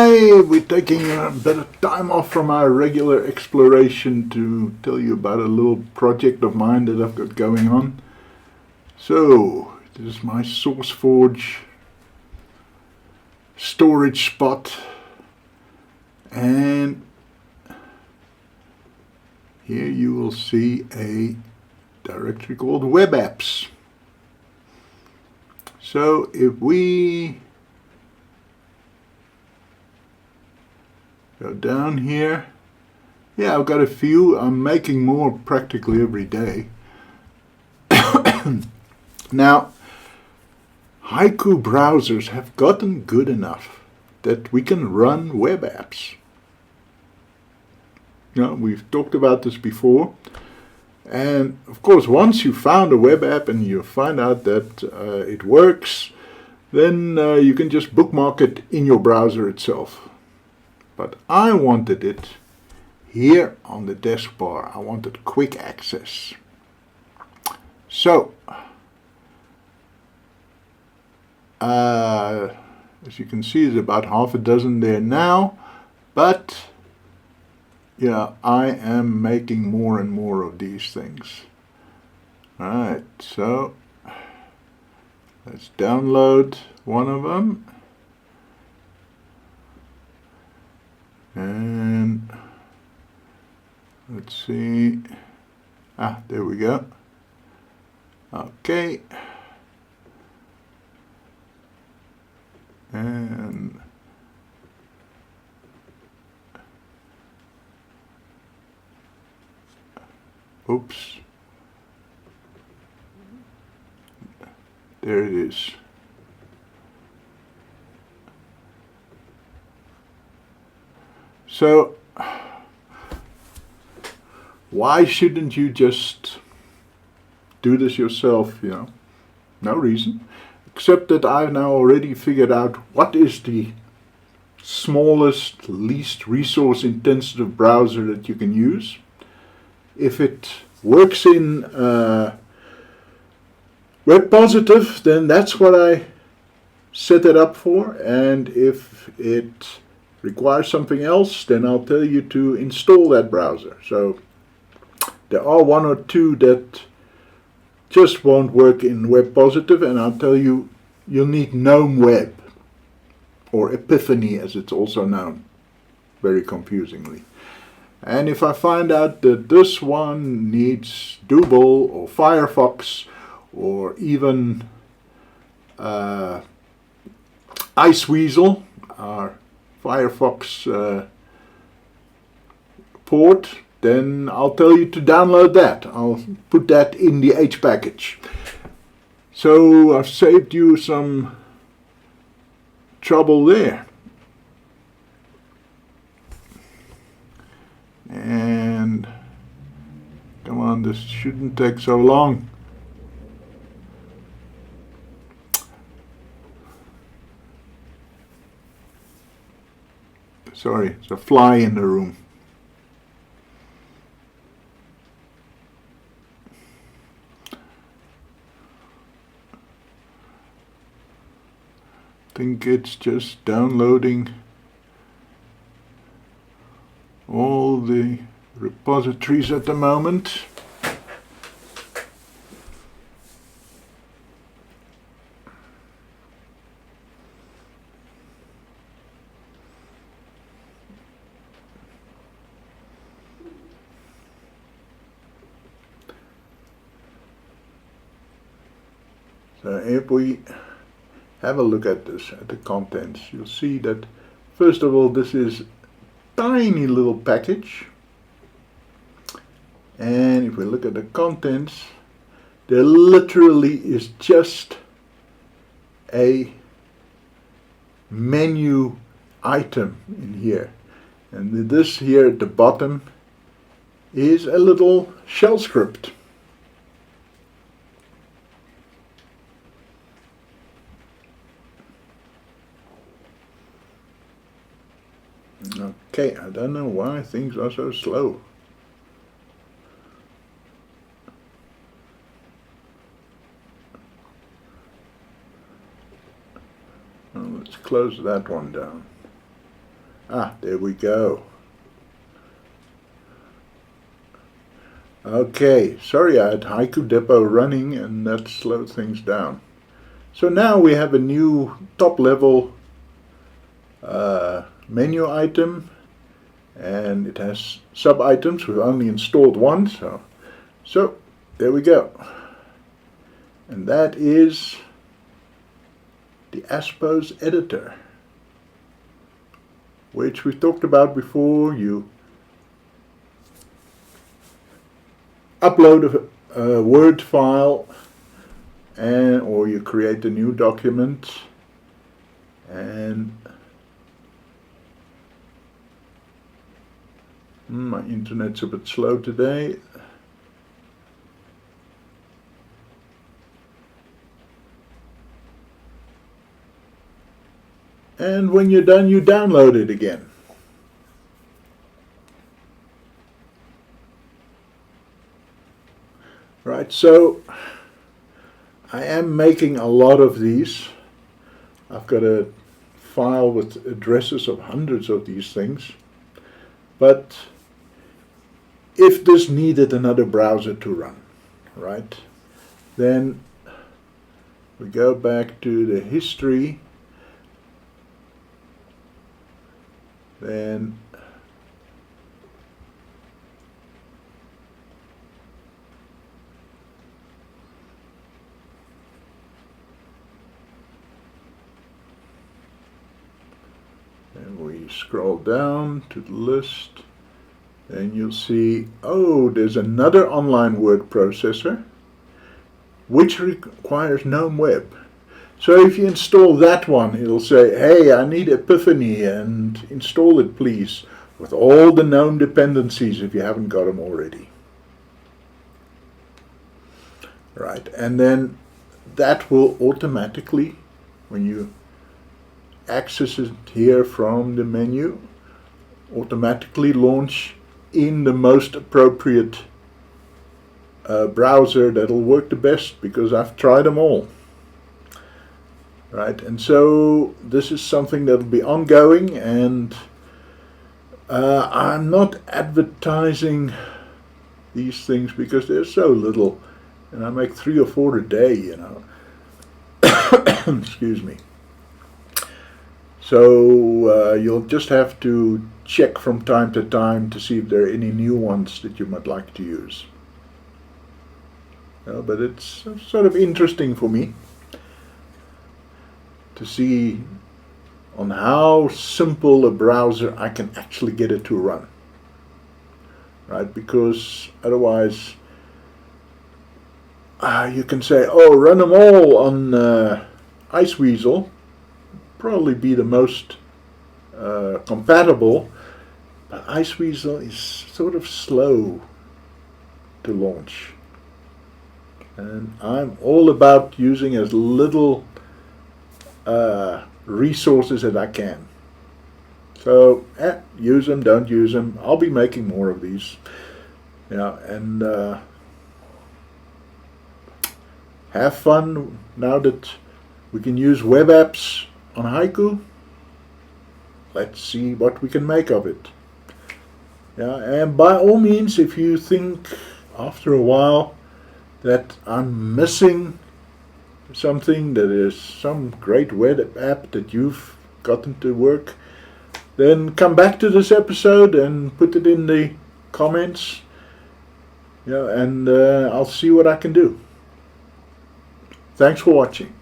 Today we're taking a bit of time off from our regular exploration to tell you about a little project of mine that I've got going on. So, this is my SourceForge storage spot, and here you will see a directory called Webapps. So if we go down here, yeah, I've got a few. I'm making more practically every day. Now, Haiku browsers have gotten good enough that we can run web apps. You know, we've talked about this before. And of course, once you found a web app and you find out that it works, then you can just bookmark it in your browser itself. But I wanted it here on the desk bar. I wanted quick access. So, as you can see, there's about half a dozen there now, but yeah, I am making more and more of these things. Alright, so let's download one of them. And let's see. There we go. Okay. And oops. There it is. So, why shouldn't you just do this yourself, you know? No reason. Except that I've now already figured out what is the smallest, least resource-intensive browser that you can use. If it works in web positive, then that's what I set it up for. And if it requires something else, then I'll tell you to install that browser. So there are one or two that just won't work in web positive, and I'll tell you, you'll need GNOME Web, or Epiphany as it's also known, very confusingly. And if I find out that this one needs Drupal or Firefox or even Iceweasel, our Firefox port, then I'll tell you to download that. I'll put that in the H package. So I've saved you some trouble there. And come on, this shouldn't take so long. Sorry, there's a fly in the room. I think it's just downloading all the repositories at the moment. So if we have a look at this, at the contents, you'll see that first of all this is a tiny little package, and if we look at the contents, there literally is just a menu item in here, and this here at the bottom is a little shell script. Okay, I don't know why things are so slow. Well, let's close that one down. There we go. Okay, sorry, I had Haiku Depot running and that slowed things down. So now we have a new top level menu item, and it has sub items. We've only installed one, so there we go. And that is the Aspos editor, which we talked about before. You upload a Word file, or you create a new document, and my internet's a bit slow today. And when you're done, you download it again. Right, so I am making a lot of these. I've got a file with addresses of hundreds of these things. But if this needed another browser to run, right, then we go back to the history. Then we scroll down to the list, and you'll see, oh, there's another online word processor which requires GNOME Web. So if you install that one, it'll say, hey, I need Epiphany and install it please, with all the GNOME dependencies if you haven't got them already. Right, and then that will automatically, when you access it here from the menu, automatically launch in the most appropriate browser that'll work the best, because I've tried them all. Right, and so this is something that'll be ongoing, and I'm not advertising these things because there's so little, and I make 3 or 4 a day, you know. Excuse me. So you'll just have to check from time to time to see if there are any new ones that you might like to use. But it's sort of interesting for me to see on how simple a browser I can actually get it to run. Right, because otherwise you can say, oh, run them all on Iceweasel, probably be the most compatible, but Iceweasel is sort of slow to launch. And I'm all about using as little resources as I can. So use them, don't use them. I'll be making more of these. And have fun now that we can use web apps on Haiku. Let's see what we can make of it. And by all means, if you think after a while that I'm missing something, that is some great web app that you've gotten to work, then come back to this episode and put it in the comments. And I'll see what I can do. Thanks for watching.